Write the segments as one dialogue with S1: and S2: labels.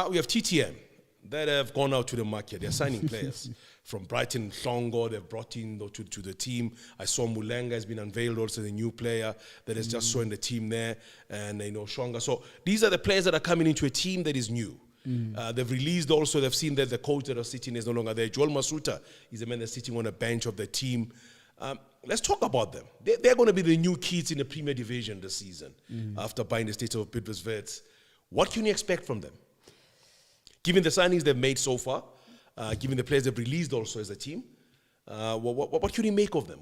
S1: We have TTM that have gone out to the market. They're signing players from Brighton, Hlongo. They've brought in to the team. I saw Mulenga has been unveiled also, the new player that has just joined the team there, and Shonga. So these are the players that are coming into a team that is new. They've released also, they've seen that the coach that are sitting is no longer there. Joel Masuta is the man that's sitting on a bench of the team. Let's talk about them. They're going to be the new kids in the Premier Division this season after buying the state of Pietersburg. What can you expect from them? Given the signings they've made so far, given the players they've released also as a team, what can you make of them?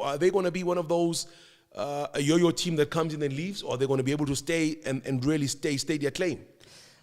S1: Are they going to be one of those a yo-yo team that comes in and leaves, or are they going to be able to stay and really stay their claim?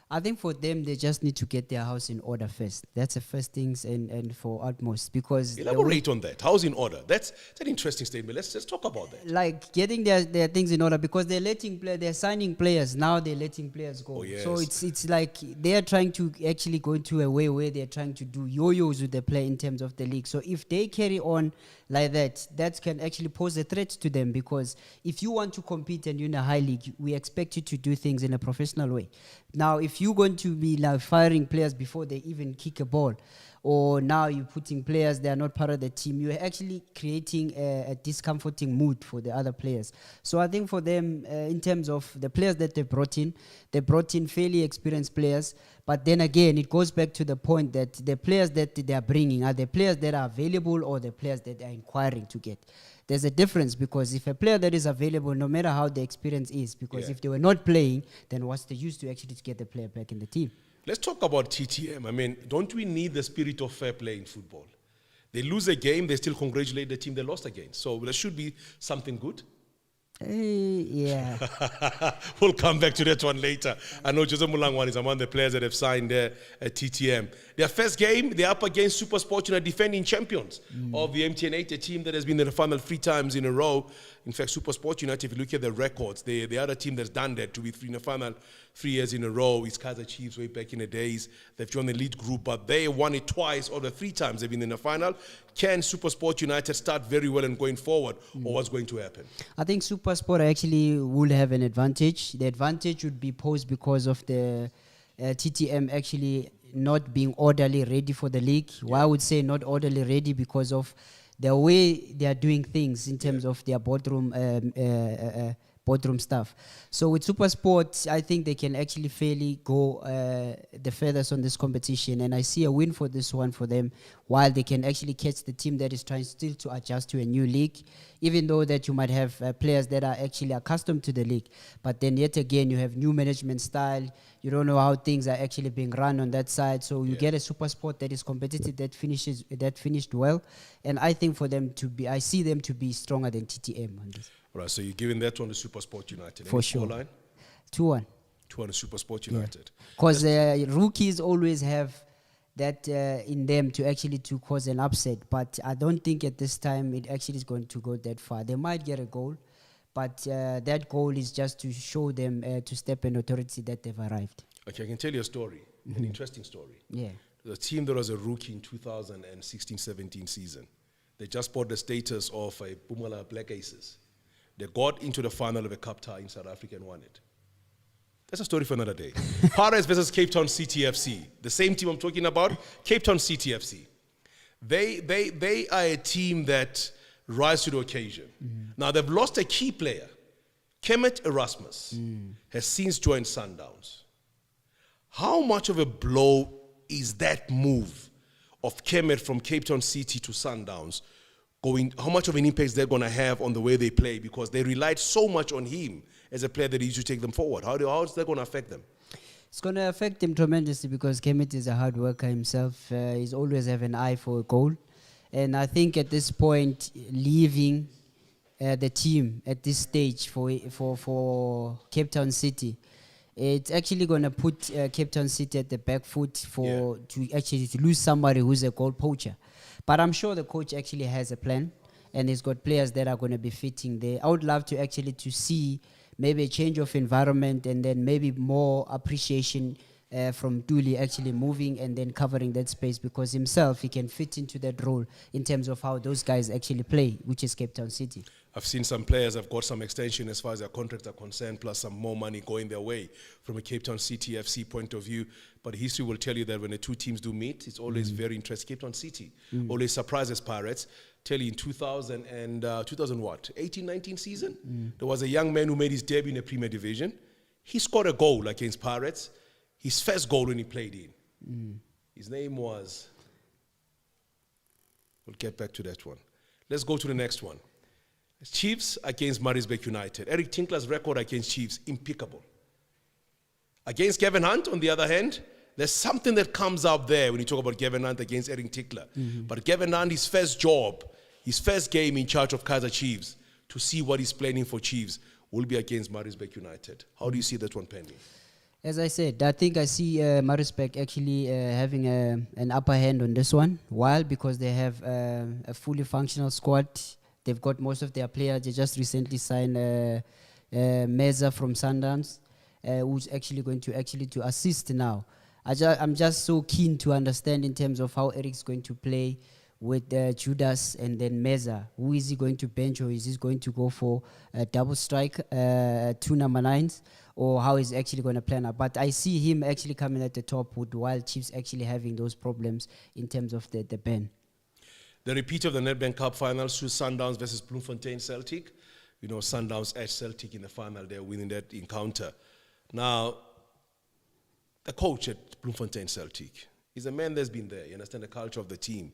S2: I think for them, they just need to get their house in order first. That's the first things and for utmost, because
S1: elaborate on that. House in order. That's an interesting statement. Let's talk about that.
S2: Like getting their things in order, because they're signing players now. They're letting players go.
S1: Oh, yes.
S2: So it's like they are trying to actually go into a way where they're trying to do yo-yos with the player in terms of the league. So if they carry on like that can actually pose a threat to them, because if you want to compete and you're in a high league, we expect you to do things in a professional way. Now, if you're going to be like firing players before they even kick a ball, or now you're putting players that are not part of the team, you're actually creating a discomforting mood for the other players. So I think for them, in terms of the players that they brought in fairly experienced players. But then again, it goes back to the point that the players that they are bringing are the players that are available or the players that they are inquiring to get. There's a difference, because if a player that is available, no matter how the experience is, because if they were not playing, then what's the use to actually get the player back in the team?
S1: Let's talk about TTM. I mean, don't we need the spirit of fair play in football? They lose a game, they still congratulate the team they lost against. So there should be something good.
S2: Yeah.
S1: We'll come back to that one later. I know Jose Mulangwan is among the players that have signed there at TTM. Their first game, they're up against SuperSport United, defending champions of the MTN8, a team that has been in the final 3 times in a row. In fact, SuperSport United, if you look at the records, the other team that's done that to be in the final 3 years in a row is Kaizer Chiefs way back in the days. They've joined the lead group, but they won it twice or the 3 times they've been in the final. Can SuperSport United start very well and going forward, or what's going to happen?
S2: I think SuperSport actually will have an advantage. The advantage would be posed because of the TTM actually not being orderly ready for the league. Why I would say not orderly ready, because of the way they are doing things in terms of their boardroom stuff. So with SuperSport, I think they can actually fairly go the furthest on this competition, and I see a win for this one for them, while they can actually catch the team that is trying still to adjust to a new league, even though that you might have players that are actually accustomed to the league. But then yet again, you have new management style. You don't know how things are actually being run on that side. So you get a SuperSport that is competitive, that finished well. And I think for them to be, I see them to be stronger than TTM on this.
S1: All right, so you're giving that one to SuperSport United.
S2: For sure. 2-1. 2-1
S1: to SuperSport United.
S2: Because rookies always have that in them to actually to cause an upset. But I don't think at this time it actually is going to go that far. They might get a goal, but that goal is just to show them to step in authority that they've arrived.
S1: Okay, I can tell you a story, an interesting story.
S2: Yeah.
S1: The team that was a rookie in 2016-17 season, they just bought the status of a Bumala Black Aces. They got into the final of a cup tie in South Africa and won it. That's a story for another day. Paris versus Cape Town CTFC. The same team I'm talking about, Cape Town CTFC. They are a team that rise to the occasion. Now, they've lost a key player. Kemet Erasmus has since joined Sundowns. How much of a blow is that move of Kemet from Cape Town City to Sundowns? How much of an impact they're going to have on the way they play, because they relied so much on him as a player that he used to take them forward. How is that going to affect them?
S2: It's going to affect him tremendously, because Kemet is a hard worker himself. He's always have an eye for a goal. And I think at this point, leaving the team at this stage for Cape Town City, it's actually going to put Cape Town City at the back foot to lose somebody who's a goal poacher. But I'm sure the coach actually has a plan, and he's got players that are going to be fitting there. I would love to actually to see maybe a change of environment, and then maybe more appreciation from Dooley actually moving and then covering that space, because himself, he can fit into that role in terms of how those guys actually play, which is Cape Town City.
S1: I've seen some players have got some extension as far as their contracts are concerned, plus some more money going their way from a Cape Town City FC point of view. But history will tell you that when the two teams do meet, it's always very interesting. Cape Town City always surprises Pirates. Tell you in 2000 and 18-19 season, there was a young man who made his debut in the Premier Division. He scored a goal against Pirates, his first goal when he played in. His name was, we'll get back to that one. Let's go to the next one. Chiefs against Maritzburg United. Eric Tinkler's record against Chiefs, impeccable. Against Kevin Hunt, on the other hand, there's something that comes up there when you talk about Kevin Hunt against Eric Tinkler. But Kevin Hunt, his first job, his first game in charge of Kaizer Chiefs, to see what he's planning for Chiefs, will be against Maritzburg United. How do you see that one pending?
S2: As I said, I think I see Maritzburg actually having an upper hand on this one. Why? Because they have a fully functional squad. They've got most of their players. They just recently signed Meza from Sundowns, who's actually going to assist now. I'm just so keen to understand in terms of how Eric's going to play with Judas and then Meza. Who is he going to bench, or is he going to go for a double strike, 2 number 9s, or how is he actually going to plan out? But I see him actually coming at the top with Wild Chiefs actually having those problems in terms of the ban.
S1: The repeat of the Nedbank Cup finals, Sundowns versus Bloemfontein Celtic. You know, Sundowns edged Celtic in the final. They're winning that encounter. Now, the coach at Bloemfontein Celtic is a man that's been there. You understand the culture of the team.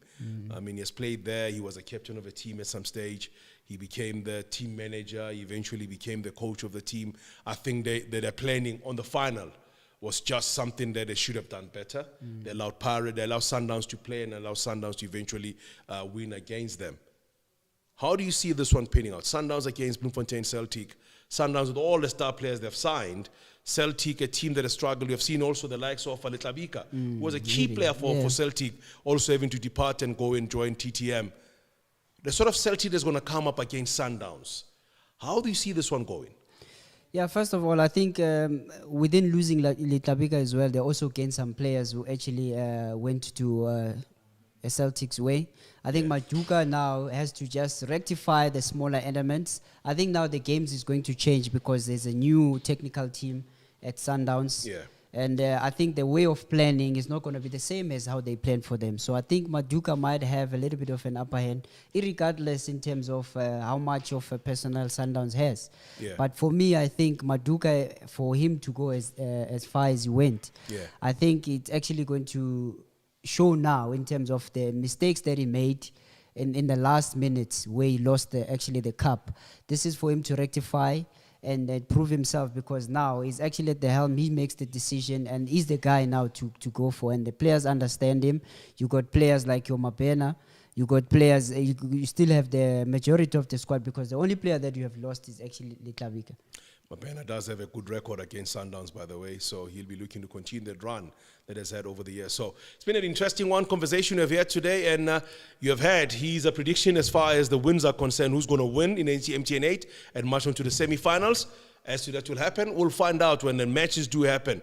S1: I mean, he has played there. He was a captain of a team at some stage. He became the team manager. He eventually became the coach of the team. I think they're planning on the final was just something that they should have done better. They allowed Sundowns to play and allowed Sundowns to eventually win against them. How do you see this one pinning out? Sundowns against Bloemfontein Celtic. Sundowns with all the star players they've signed. Celtic, a team that has struggled. We have seen also the likes of Letlabika, who was a key player for Celtic, also having to depart and go and join TTM. The sort of Celtic that's going to come up against Sundowns. How do you see this one going?
S2: Yeah, first of all, I think within losing Letlabika as well, they also gained some players who actually went to a Celtic's way. I think Maduka now has to just rectify the smaller elements. I think now the games is going to change because there's a new technical team at Sundowns.
S1: Yeah.
S2: And I think the way of planning is not going to be the same as how they planned for them. So I think Maduka might have a little bit of an upper hand, irregardless in terms of how much of a personnel Sundowns has.
S1: Yeah.
S2: But for me, I think Maduka, for him to go as far as he went, I think it's actually going to show now in terms of the mistakes that he made in the last minutes where he lost the cup. This is for him to rectify and prove himself, because now he's actually at the helm. He makes the decision and he's the guy now to go for, and the players understand him. You got players like your Mabena, you got players, you still have the majority of the squad, because the only player that you have lost is actually Letlabika.
S1: Mabena does have a good record against Sundowns, by the way, so he'll be looking to continue that run that has had over the years. So it's been an interesting conversation we have had today, and you have had his prediction as far as the wins are concerned, who's going to win in MTN8 and march on to the semi-finals. As to that will happen, we'll find out when the matches do happen.